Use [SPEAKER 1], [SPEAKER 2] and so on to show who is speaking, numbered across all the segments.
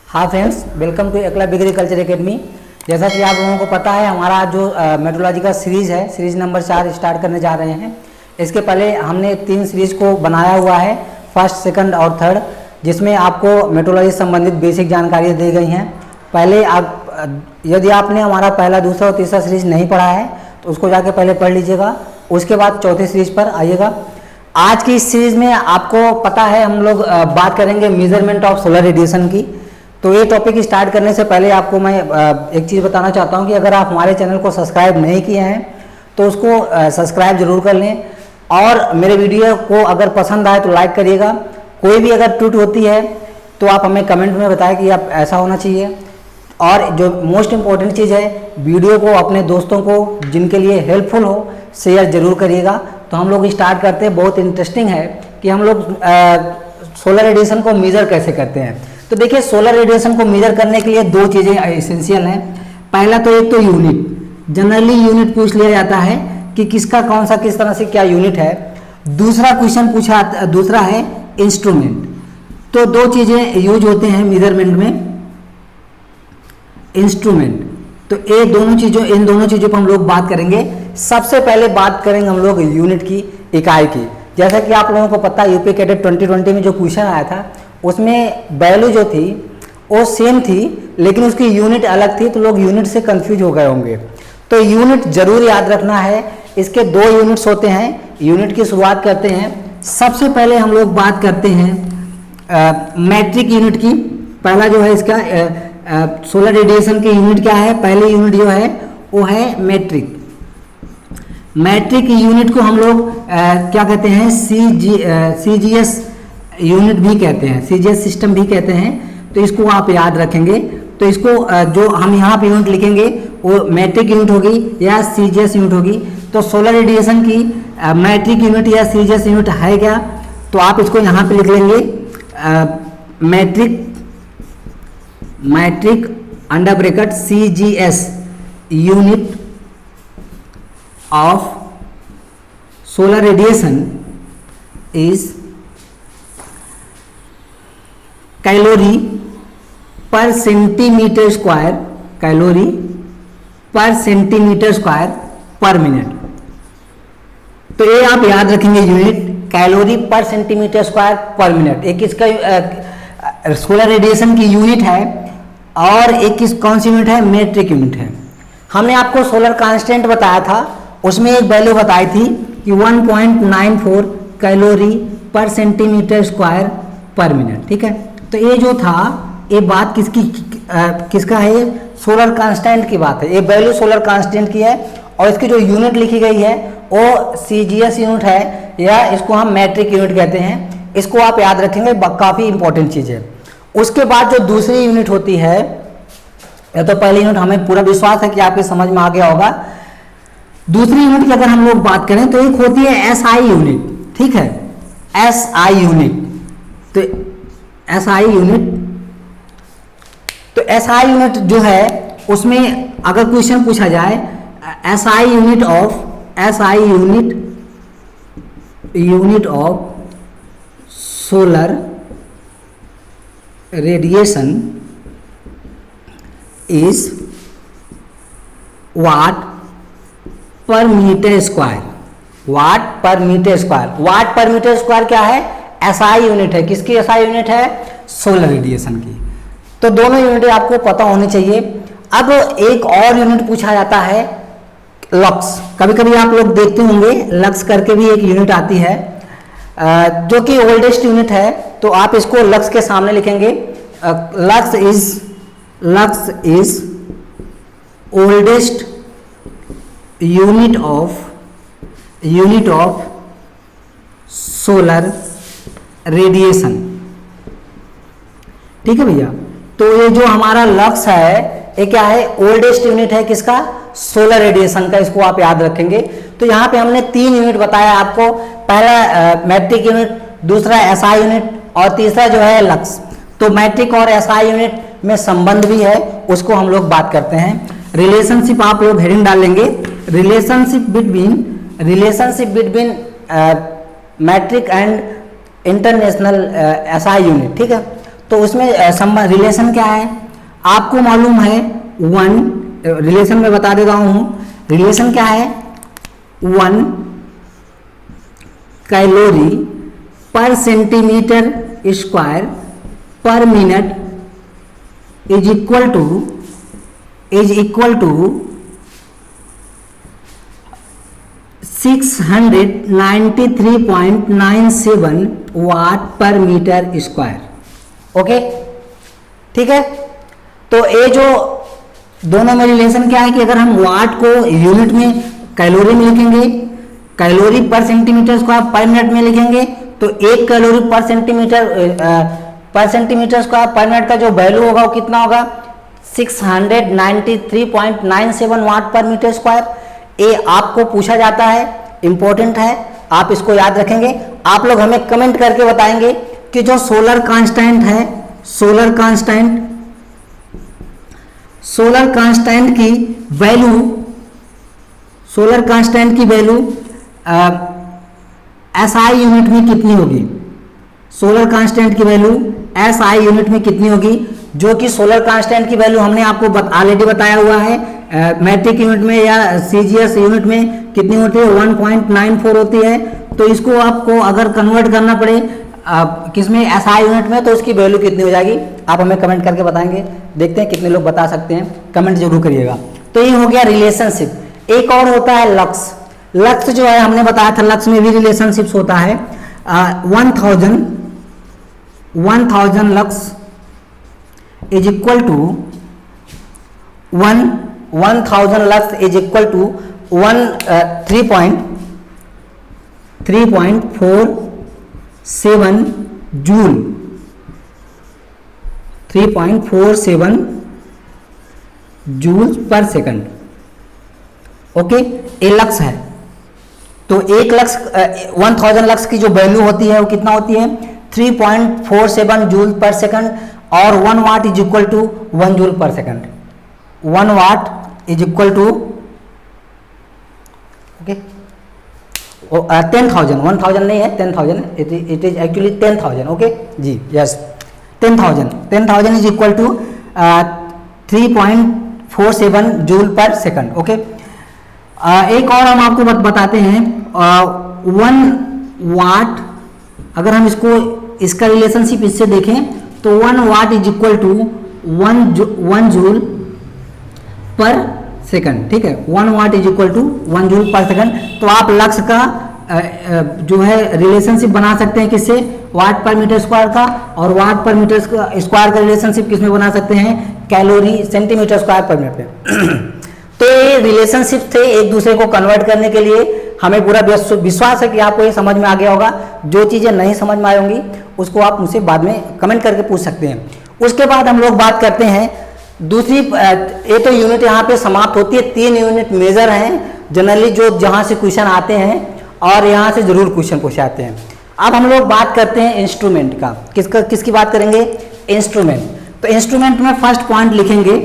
[SPEAKER 1] हाँ friends, welcome to Eklavya agriculture academy. जैसा कि आप लोगों को पता है, हमारा जो मेट्रोलॉजी का सीरीज़ है, सीरीज़ नंबर 4 स्टार्ट करने जा रहे हैं। इसके पहले हमने 3 सीरीज़ को बनाया हुआ है, फर्स्ट, सेकंड और थर्ड, जिसमें आपको मेट्रोलॉजी संबंधित बेसिक जानकारियाँ दी गई हैं। पहले यदि आपने हमारा पहला, दूसरा और तीसरा सीरीज़ नहीं पढ़ा है तो उसको जाके पहले पढ़ लीजिएगा, उसके बाद चौथी सीरीज़ पर आइएगा। आज की इस सीरीज़ में आपको पता है हम लोग बात करेंगे मेजरमेंट ऑफ सोलर रेडिएशन की। तो ये टॉपिक स्टार्ट करने से पहले आपको मैं एक चीज़ बताना चाहता हूँ कि अगर आप हमारे चैनल को सब्सक्राइब नहीं किए हैं तो उसको सब्सक्राइब जरूर कर लें, और मेरे वीडियो को अगर पसंद आए तो लाइक करिएगा। कोई भी अगर त्रुटि होती है तो आप हमें कमेंट में बताएं कि आप ऐसा होना चाहिए। और जो मोस्ट इम्पॉर्टेंट चीज़ है, वीडियो को अपने दोस्तों को जिनके लिए हेल्पफुल हो शेयर जरूर करिएगा। तो हम लोग स्टार्ट करते हैं। बहुत इंटरेस्टिंग है कि हम लोग सोलर रेडिएशन को मेज़र कैसे करते हैं। तो देखिए, सोलर रेडिएशन को मेजर करने के लिए 2 चीज़ें एसेंशियल हैं। पहला तो एक तो यूनिट, जनरली यूनिट पूछ लिया जाता है कि किसका कौन सा किस तरह से क्या यूनिट है। दूसरा है इंस्ट्रूमेंट। तो 2 चीज़ें यूज होते हैं मेजरमेंट में, इंस्ट्रूमेंट। तो इन दोनों चीज़ों पर हम लोग बात करेंगे। सबसे पहले बात करेंगे हम लोग यूनिट की, इकाई की। जैसा कि आप लोगों को पता है, यूपी कैडेट 2020 में जो क्वेश्चन आया था उसमें वैल्यू जो थी वो सेम थी, लेकिन उसकी यूनिट अलग थी, तो लोग यूनिट से कंफ्यूज हो गए होंगे। तो यूनिट जरूर याद रखना है। इसके 2 यूनिट्स होते हैं। यूनिट की शुरुआत करते हैं। सबसे पहले हम लोग बात करते हैं मैट्रिक यूनिट की। पहला जो है इसका सोलर रेडिएशन की यूनिट क्या है, पहली यूनिट जो है वो है मैट्रिक। मैट्रिक यूनिट को हम लोग क्या कहते हैं, CGS यूनिट भी कहते हैं, CGS सिस्टम भी कहते हैं। तो इसको आप याद रखेंगे। तो इसको जो हम यहाँ पे यूनिट लिखेंगे वो मैट्रिक यूनिट होगी या CGS यूनिट होगी। तो सोलर रेडिएशन की मैट्रिक यूनिट या CGS यूनिट है क्या, तो आप इसको यहाँ पे लिख लेंगे metric under bracket CGS unit of solar radiation is calorie per centimetre square, calorie per centimetre square per minute. तो ये आप याद रखेंगे unit, calorie per centimetre square per minute. एक इसका सोलर रेडिएशन की यूनिट है और एक कौन सी यूनिट है, मैट्रिक यूनिट है। हमने आपको सोलर कांस्टेंट बताया था, उसमें एक वैल्यू बताई थी कि 1.94 calorie per centimetre square per minute. ठीक है, तो ये जो था, ये बात किसका है, सोलर कांस्टेंट की बात है। ये वैल्यू सोलर कांस्टेंट की है और इसकी जो यूनिट लिखी गई है वो CGS यूनिट है, या इसको हम मैट्रिक यूनिट कहते हैं। इसको आप याद रखेंगे, काफ़ी इंपॉर्टेंट चीज़ है। उसके बाद जो दूसरी यूनिट होती है, या तो पहली यूनिट हमें पूरा विश्वास है कि आपके समझ में आ गया होगा। दूसरी यूनिट की अगर हम लोग बात करें तो एक होती है SI यूनिट। ठीक है, SI यूनिट। तो SI यूनिट, तो SI यूनिट जो है उसमें अगर क्वेश्चन पूछा जाए SI unit of solar radiation is what per metre square. Watt per metre square, watt per metre square क्या है, SI यूनिट है। किसकी SI यूनिट है, सोलर रेडिएशन की। तो दोनों यूनिटें आपको पता होनी चाहिए। अब एक और यूनिट पूछा जाता है, लक्स। कभी कभी आप लोग देखते होंगे लक्स करके भी एक यूनिट आती है, जो कि ओल्डेस्ट यूनिट है। तो आप इसको लक्स के सामने लिखेंगे। Lux is oldest unit of solar radiation. ठीक है भैया, तो ये जो हमारा लक्स है ये क्या है, ओल्डेस्ट यूनिट है किसका, सोलर रेडिएशन का। इसको आप याद रखेंगे। तो यहाँ पे हमने 3 यूनिट बताया आपको। पहला मैट्रिक यूनिट, दूसरा SI यूनिट और तीसरा जो है लक्स। तो मैट्रिक और SI यूनिट में संबंध भी है, उसको हम लोग बात करते हैं। रिलेशनशिप आप लोग हेडिंग डाल लेंगे, relationship between metric and international SI unit. ठीक है, तो उसमें रिलेशन क्या है आपको मालूम है। रिलेशन में बता देता हूँ, रिलेशन क्या है 1 calorie per centimetre square per minute is equal to 693.97 watt per metre square. Okay, ठीक है। तो ये जो दोनों में रिलेशन क्या है कि अगर हम वाट को यूनिट में कैलोरी में लिखेंगे, calorie per centimetre square per minute में लिखेंगे, तो 1 calorie per centimetre square per minute का जो वैल्यू होगा वो कितना होगा 693.97 वाट पर मीटर स्क्वायर। ये आपको पूछा जाता है, इंपॉर्टेंट है, आप इसको याद रखेंगे। आप लोग हमें कमेंट करके बताएंगे कि जो सोलर कांस्टेंट है, सोलर कांस्टेंट की वैल्यू SI यूनिट में कितनी होगी। सोलर कांस्टेंट की वैल्यू SI यूनिट में कितनी होगी, जो कि सोलर कांस्टेंट की वैल्यू हमने आपको ऑलरेडी बताया हुआ है। मैट्रिक यूनिट में या CGS यूनिट में कितनी होती है 1.94 होती है। तो इसको आपको अगर कन्वर्ट करना पड़े किसमें SI यूनिट में, तो उसकी वैल्यू कितनी हो जाएगी, आप हमें कमेंट करके बताएंगे। देखते हैं कितने लोग बता सकते हैं, कमेंट जरूर करिएगा। तो ये हो गया रिलेशनशिप। एक और होता है लक्स। लक्स जो है हमने बताया था, लक्स में भी रिलेशनशिप्स होता है। 1000 lux is equal to 1000 lux is equal to 3.47 joule, 3.47 joule per second. Okay, ये लक्स है। तो एक लक्स 1000 लक्स की जो वैल्यू होती है वो कितना होती है 3.47 जूल पर सेकंड, और 1 watt is equal to 1 joule per second. 1 watt is equal to okay 10,000 नहीं है 10,000, it is actually 10,000। Okay ji, yes 10,000 is equal to 3.47 joule per second. Okay, एक और हम आपको बताते हैं 1 वाट। अगर हम इसका रिलेशनशिप इससे देखें तो 1 watt is equal to 1 joule per second. ठीक है, 1 watt is equal to 1 joule per second. तो आप लक्स का जो है रिलेशनशिप बना सकते हैं किससे, वाट पर मीटर स्क्वायर का, और वाट पर मीटर स्क्वायर का रिलेशनशिप किसमें बना सकते हैं, calorie centimetre square per minute पे। तो ये रिलेशनशिप थे एक दूसरे को कन्वर्ट करने के लिए। हमें पूरा विश्वास है कि आपको ये समझ में आ गया होगा। जो चीज़ें नहीं समझ में आई होंगी उसको आप मुझसे बाद में कमेंट करके पूछ सकते हैं। उसके बाद हम लोग बात करते हैं दूसरी। ये तो यूनिट यहाँ पे समाप्त होती है। 3 यूनिट मेजर हैं जनरली जो जहाँ से क्वेश्चन आते हैं, और यहाँ से जरूर क्वेश्चन पूछे आते हैं। अब हम लोग बात करते हैं इंस्ट्रूमेंट का। किसकी बात करेंगे, इंस्ट्रूमेंट। तो इंस्ट्रूमेंट में फर्स्ट पॉइंट लिखेंगे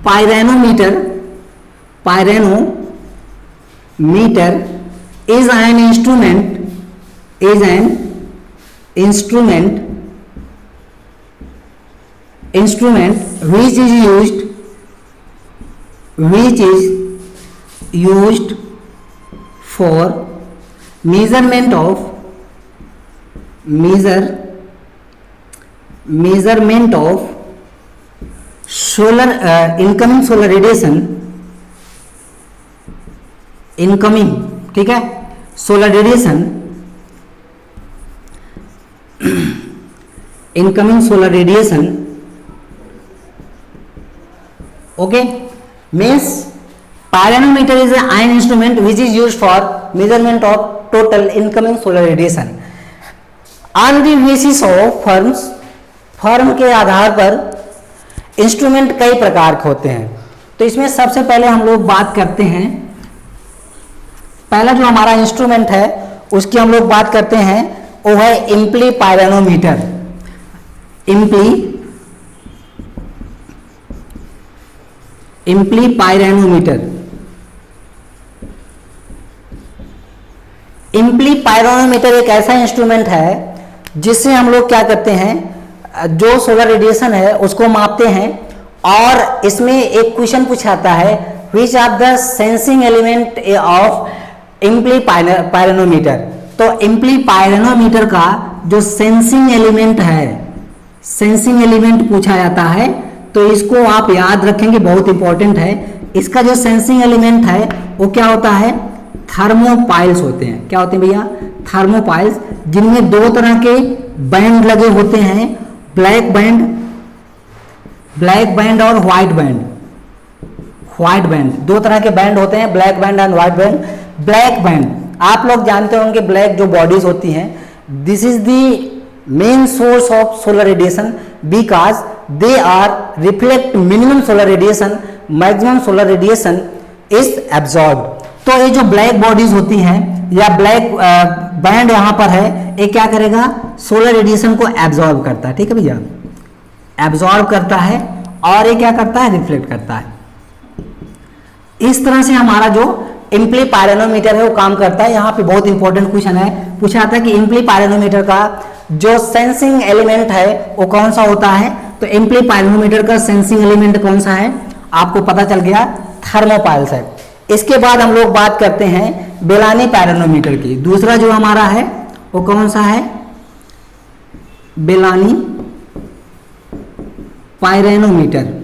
[SPEAKER 1] पायरेनोमीटर is an instrument which is used for measurement of solar incoming solar radiation, ठीक है, solar radiation, incoming solar radiation. Okay, means pyranometer is an instrument which is used for measurement of total incoming solar radiation on the basis of firm के आधार पर instrument कई प्रकार के होते हैं। तो इसमें सबसे पहले हम लोग बात करते हैं, पहला जो हमारा इंस्ट्रूमेंट है उसकी हम लोग बात करते हैं, वो है इम्पली पायरेनोमीटर। इम्पली पायरेनोमीटर एक ऐसा इंस्ट्रूमेंट है जिससे हम लोग क्या करते हैं, जो सोलर रेडिएशन है उसको मापते हैं। और इसमें एक क्वेश्चन पूछाता है, which are the sensing element of Eppley pyranometer. तो इम्प्लीपायरोनोमीटर का जो सेंसिंग एलिमेंट है, सेंसिंग एलिमेंट पूछा जाता है, तो इसको आप याद रखेंगे, बहुत इंपॉर्टेंट है। इसका जो सेंसिंग एलिमेंट है वो क्या होता है, थर्मोपाइल्स होते हैं। क्या होते हैं भैया, थर्मोपाइल्स, जिनमें दो तरह के बैंड लगे होते हैं, ब्लैक बैंड और व्हाइट बैंड। दो तरह के बैंड होते हैं, black band and white band. Black band आप लोग जानते होंगे, ब्लैक जो बॉडीज होती हैं, this is the main source of solar radiation because they are reflect minimum solar radiation, maximum solar radiation is absorbed. तो ये जो ब्लैक बॉडीज होती हैं या ब्लैक बैंड यहाँ पर है, ये क्या करेगा, सोलर रेडिएशन को एब्जॉर्ब करता है। ठीक है भैया, एब्जॉर्ब करता है और ये क्या करता है, रिफ्लेक्ट करता है। इस तरह से हमारा जो इम्प्लीपायरोनोमीटर है वो काम करता है। यहाँ पे बहुत इंपॉर्टेंट क्वेश्चन है, पूछा जाता है कि इम्प्लीपायरोनोमीटर का जो सेंसिंग एलिमेंट है वो कौन सा होता है। तो इम्प्लीपायरोनोमीटर का सेंसिंग एलिमेंट कौन सा है, आपको पता चल गया, थर्मोपाइल्स है। इसके बाद हम लोग बात करते हैं बेलानी पायरोनोमीटर की। दूसरा जो हमारा है वो कौन सा है, बेलानी पायरोनोमीटर।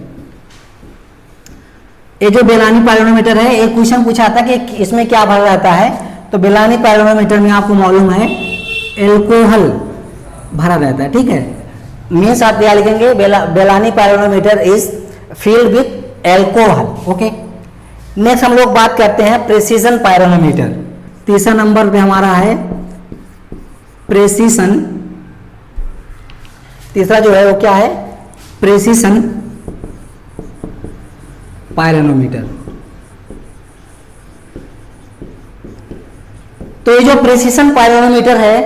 [SPEAKER 1] ये जो बेलानी पायरोनोमीटर है, एक क्वेश्चन पूछा था कि इसमें क्या भरा रहता है। तो बेलानी पायरोनोमीटर में आपको मालूम है एल्कोहल भरा रहता है। ठीक है, मीन्स आप क्या लिखेंगे, Bellani pyranometer is filled with alcohol. Okay, next हम लोग बात करते हैं प्रेसिजन पायरोनोमीटर। तीसरा नंबर पे हमारा है प्रेसिजन। तीसरा जो है वो क्या है, प्रेसिजन पायरोनोमीटर। तो ये जो प्रेसिजन पायरोनोमीटर है,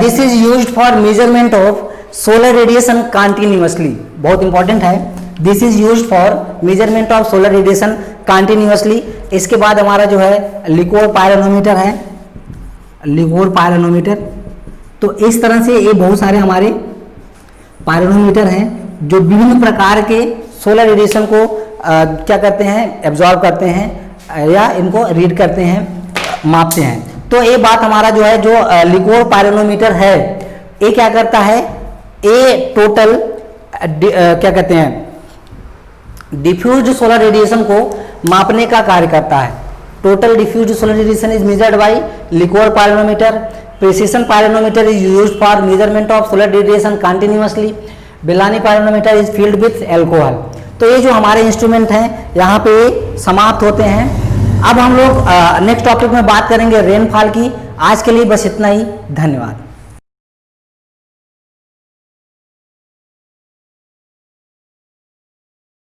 [SPEAKER 1] this is used for measurement of solar radiation continuously. बहुत इंपॉर्टेंट है, this is used for measurement of solar radiation continuously. इसके बाद हमारा जो है लिकोर पायरोनोमीटर है, लिकोर पायरोनोमीटर। तो इस तरह से ये बहुत सारे हमारे पायरोनोमीटर हैं जो विभिन्न प्रकार के सोलर रेडिएशन को क्या करते हैं, एब्जॉर्ब करते हैं या इनको रीड करते हैं, मापते हैं। तो ये बात हमारा जो है, जो लिकोर पायरोनोमीटर है, ये क्या करता है, ये टोटल क्या कहते हैं, डिफ्यूज सोलर रेडिएशन को मापने का कार्य करता है। Total diffuse solar radiation is measured by Licor pyranometer. Precision pyranometer is used for measurement of solar radiation continuously. Bellani pyranometer is filled with alcohol. तो ये जो हमारे इंस्ट्रूमेंट हैं यहाँ पे समाप्त होते हैं। अब हम लोग नेक्स्ट टॉपिक में बात करेंगे रेनफॉल की। आज के लिए बस इतना ही, धन्यवाद।